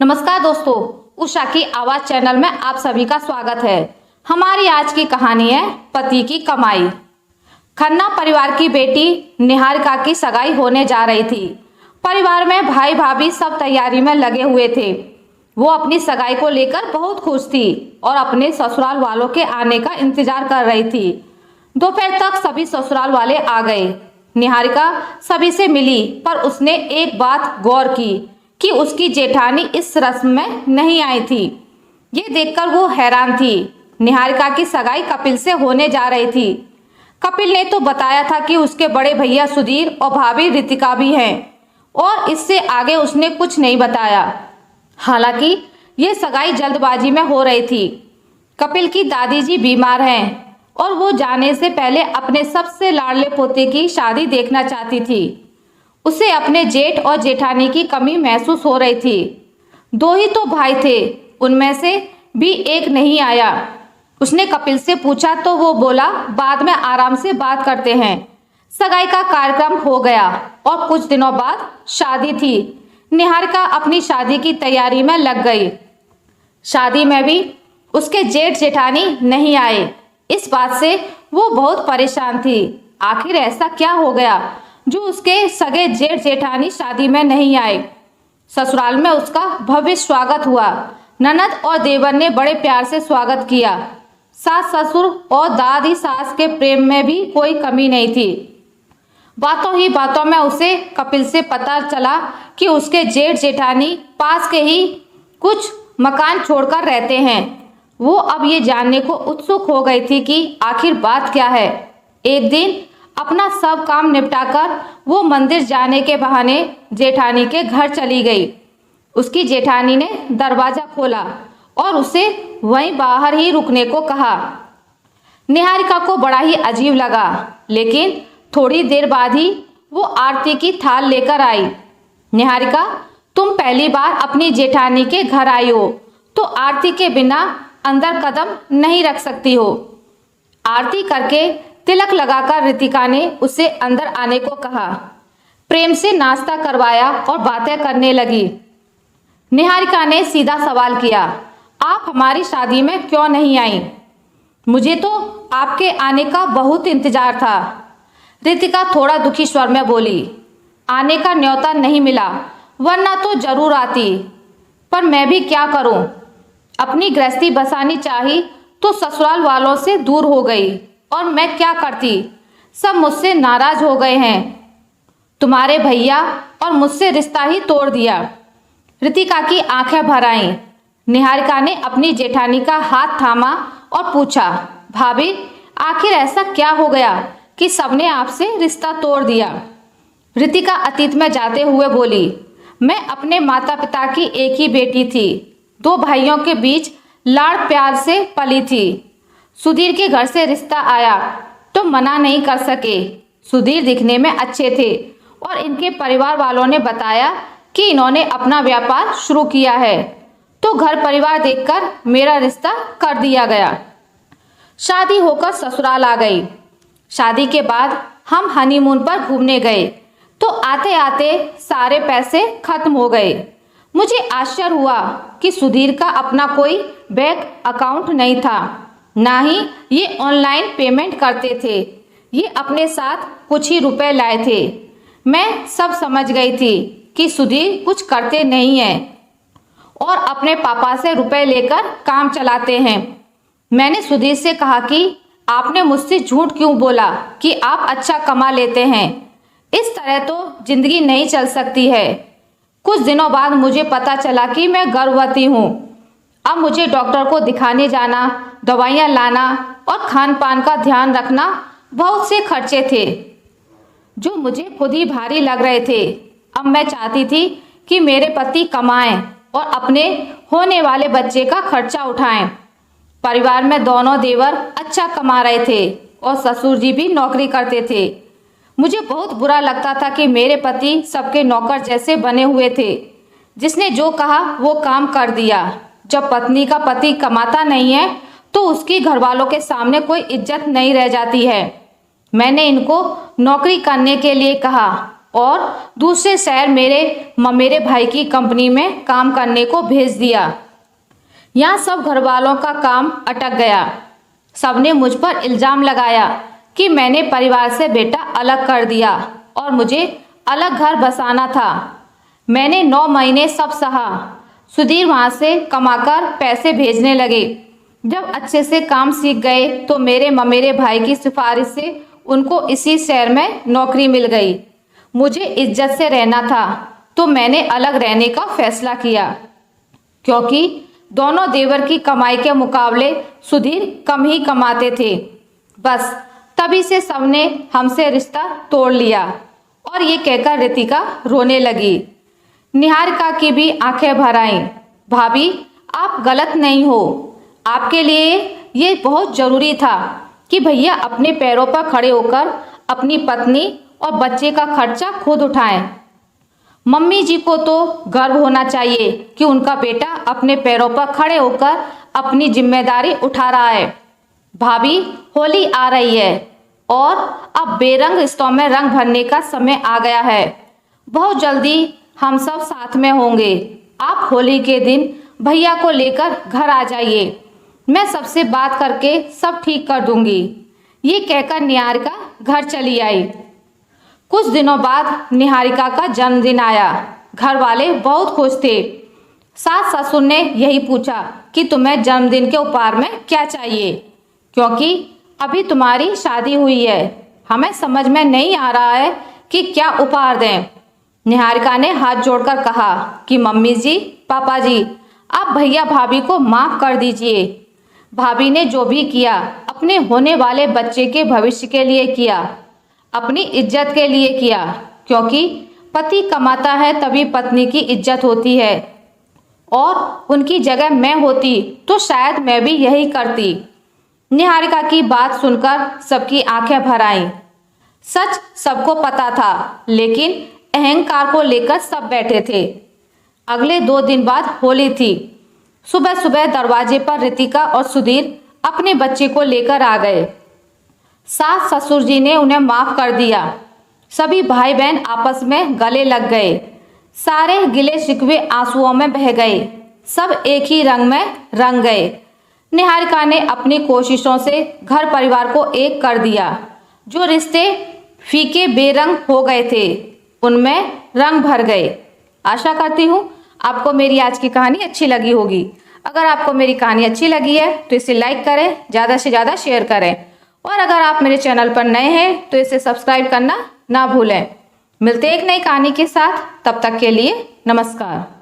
नमस्कार दोस्तों, उषा की आवाज चैनल में आप सभी का स्वागत है। हमारी आज की कहानी है पति की कमाई। खन्ना परिवार की बेटी निहारिका की सगाई होने जा रही थी। परिवार में भाई भाभी सब तैयारी में लगे हुए थे। वो अपनी सगाई को लेकर बहुत खुश थी और अपने ससुराल वालों के आने का इंतजार कर रही थी। दोपहर तक सभी ससुराल वाले आ गए। निहारिका सभी से मिली, पर उसने एक बात गौर की कि उसकी जेठानी इस रस्म में नहीं आई थी। ये देखकर वो हैरान थी। निहारिका की सगाई कपिल से होने जा रही थी। कपिल ने तो बताया था कि उसके बड़े भैया सुधीर और भाभी रितिका भी हैं, और इससे आगे उसने कुछ नहीं बताया। हालांकि ये सगाई जल्दबाजी में हो रही थी। कपिल की दादी जी बीमार हैं और वो जाने से पहले अपने सबसे लाडले पोते की शादी देखना चाहती थी। उसे अपने जेठ और जेठानी की कमी महसूस हो रही थी। दो ही तो भाई थे, उनमें से भी एक नहीं आया। उसने कपिल से पूछा तो वो बोला, बाद में आराम से बात करते हैं। सगाई का कार्यक्रम हो गया और कुछ दिनों बाद शादी थी। निहारिका अपनी शादी की तैयारी में लग गई। शादी में भी उसके जेठ जेठानी नहीं आए। इस बात से वो बहुत परेशान थी। आखिर ऐसा क्या हो गया जो उसके सगे जेठ जेठानी शादी में नहीं आए। ससुराल में उसका भव्य स्वागत हुआ। ननद और देवर ने बड़े प्यार से स्वागत किया। सास ससुर और दादी सास के प्रेम में भी कोई कमी नहीं थी। बातों ही बातों में उसे कपिल से पता चला कि उसके जेठ जेठानी पास के ही कुछ मकान छोड़कर रहते हैं। वो अब ये जानने को उत्सुक हो गई थी कि आखिर बात क्या है। एक दिन अपना सब काम निपटाकर वो मंदिर जाने के बहाने जेठानी के घर चली गई। उसकी जेठानी ने दरवाजा खोला और उसे वहीं बाहर ही रुकने को कहा। निहारिका को बड़ा ही अजीब लगा, लेकिन थोड़ी देर बाद ही वो आरती की थाल लेकर आई। निहारिका, तुम पहली बार अपनी जेठानी के घर आई हो तो आरती के बिना अंदर कदम नहीं रख सकती हो। आरती करके तिलक लगाकर रितिका ने उसे अंदर आने को कहा। प्रेम से नाश्ता करवाया और बातें करने लगी। निहारिका ने सीधा सवाल किया, आप हमारी शादी में क्यों नहीं आई? मुझे तो आपके आने का बहुत इंतजार था। रितिका थोड़ा दुखी स्वर में बोली, आने का न्योता नहीं मिला, वरना तो जरूर आती, पर मैं भी क्या करूं? अपनी गृहस्थी बसानी चाही तो ससुराल वालों से दूर हो गई, और मैं क्या करती? सब मुझसे नाराज हो गए हैं। तुम्हारे भैया और मुझसे रिश्ता ही तोड़ दिया। रितिका की आंखें भर आईं। निहारिका ने अपनी जेठानी का हाथ थामा और पूछा, भाभी, आखिर ऐसा क्या हो गया कि सबने आपसे रिश्ता तोड़ दिया? रितिका अतीत में जाते हुए बोली, मैं अपने माता पिता की एक ही बेटी थी। दो भाइयों के बीच लाड़ प्यार से पली थी। सुधीर के घर से रिश्ता आया तो मना नहीं कर सके। सुधीर दिखने में अच्छे थे और इनके परिवार वालों ने बताया कि इन्होंने अपना व्यापार शुरू किया है, तो घर परिवार देखकर मेरा रिश्ता कर दिया गया। शादी होकर ससुराल आ गई। शादी के बाद हम हनीमून पर घूमने गए तो आते आते सारे पैसे खत्म हो गए। मुझे आश्चर्य हुआ कि सुधीर का अपना कोई बैंक अकाउंट नहीं था, ना ही ये ऑनलाइन पेमेंट करते थे। ये अपने साथ कुछ ही रुपए लाए थे। मैं सब समझ गई थी कि सुधीर कुछ करते नहीं हैं और अपने पापा से रुपए लेकर काम चलाते हैं। मैंने सुधीर से कहा कि आपने मुझसे झूठ क्यों बोला कि आप अच्छा कमा लेते हैं? इस तरह तो जिंदगी नहीं चल सकती है। कुछ दिनों बाद मुझे पता चला कि मैं गर्भवती हूँ। अब मुझे डॉक्टर को दिखाने जाना, दवाइयाँ लाना और खान पान का ध्यान रखना, बहुत से खर्चे थे जो मुझे खुद ही भारी लग रहे थे। अब मैं चाहती थी कि मेरे पति कमाएं और अपने होने वाले बच्चे का खर्चा उठाएं। परिवार में दोनों देवर अच्छा कमा रहे थे और ससुर जी भी नौकरी करते थे। मुझे बहुत बुरा लगता था कि मेरे पति सबके नौकर जैसे बने हुए थे। जिसने जो कहा वो काम कर दिया। जब पत्नी का पति कमाता नहीं है तो उसकी घरवालों के सामने कोई इज्जत नहीं रह जाती है। मैंने इनको नौकरी करने के लिए कहा और दूसरे शहर मेरे भाई की कंपनी में काम करने को भेज दिया। यहाँ सब घर वालों का काम अटक गया। सबने मुझ पर इल्ज़ाम लगाया कि मैंने परिवार से बेटा अलग कर दिया और मुझे अलग घर बसाना था। मैंने 9 महीने सब सहा। सुधीर वहाँ से कमाकर पैसे भेजने लगे। जब अच्छे से काम सीख गए तो मेरे भाई की सिफारिश से उनको इसी शहर में नौकरी मिल गई। मुझे इज्जत से रहना था तो मैंने अलग रहने का फैसला किया, क्योंकि दोनों देवर की कमाई के मुकाबले सुधीर कम ही कमाते थे। बस तभी से सबने हमसे रिश्ता तोड़ लिया। और ये कहकर रितिका रोने लगी। निहारिका की भी आंखें भर आईं। भाभी, आप गलत नहीं हो। आपके लिए ये बहुत ज़रूरी था कि भैया अपने पैरों पर खड़े होकर अपनी पत्नी और बच्चे का खर्चा खुद उठाएं। मम्मी जी को तो गर्व होना चाहिए कि उनका बेटा अपने पैरों पर खड़े होकर अपनी जिम्मेदारी उठा रहा है। भाभी, होली आ रही है और अब बेरंग रिश्तों में रंग भरने का समय आ गया है। बहुत जल्दी हम सब साथ में होंगे। आप होली के दिन भैया को लेकर घर आ जाइए। मैं सबसे बात करके सब ठीक कर दूंगी। ये कहकर निहारिका घर चली आई। कुछ दिनों बाद निहारिका का जन्मदिन आया। घर वाले बहुत खुश थे। सास ससुर ने यही पूछा कि तुम्हें जन्मदिन के उपहार में क्या चाहिए, क्योंकि अभी तुम्हारी शादी हुई है। हमें समझ में नहीं आ रहा है कि क्या उपहार दें। निहारिका ने हाथ जोड़कर कहा कि मम्मी जी, पापा जी, आप भैया भाभी को माफ़ कर दीजिए। भाभी ने जो भी किया अपने होने वाले बच्चे के भविष्य के लिए किया, अपनी इज्जत के लिए किया, क्योंकि पति कमाता है तभी पत्नी की इज्जत होती है। और उनकी जगह मैं होती तो शायद मैं भी यही करती। निहारिका की बात सुनकर सबकी आंखें भर आईं। सच सबको पता था, लेकिन अहंकार को लेकर सब बैठे थे। अगले 2 दिन बाद होली थी। सुबह सुबह दरवाजे पर रितिका और सुधीर अपने बच्चे को लेकर आ गए। सास ससुर जी ने उन्हें माफ़ कर दिया। सभी भाई बहन आपस में गले लग गए। सारे गिले शिकवे आंसुओं में बह गए। सब एक ही रंग में रंग गए। निहारिका ने अपनी कोशिशों से घर परिवार को एक कर दिया। जो रिश्ते फीके बेरंग हो गए थे उनमें रंग भर गए। आशा करती हूँ आपको मेरी आज की कहानी अच्छी लगी होगी। अगर आपको मेरी कहानी अच्छी लगी है तो इसे लाइक करें, ज़्यादा से ज़्यादा शेयर करें, और अगर आप मेरे चैनल पर नए हैं तो इसे सब्सक्राइब करना ना भूलें। मिलते एक नई कहानी के साथ, तब तक के लिए नमस्कार।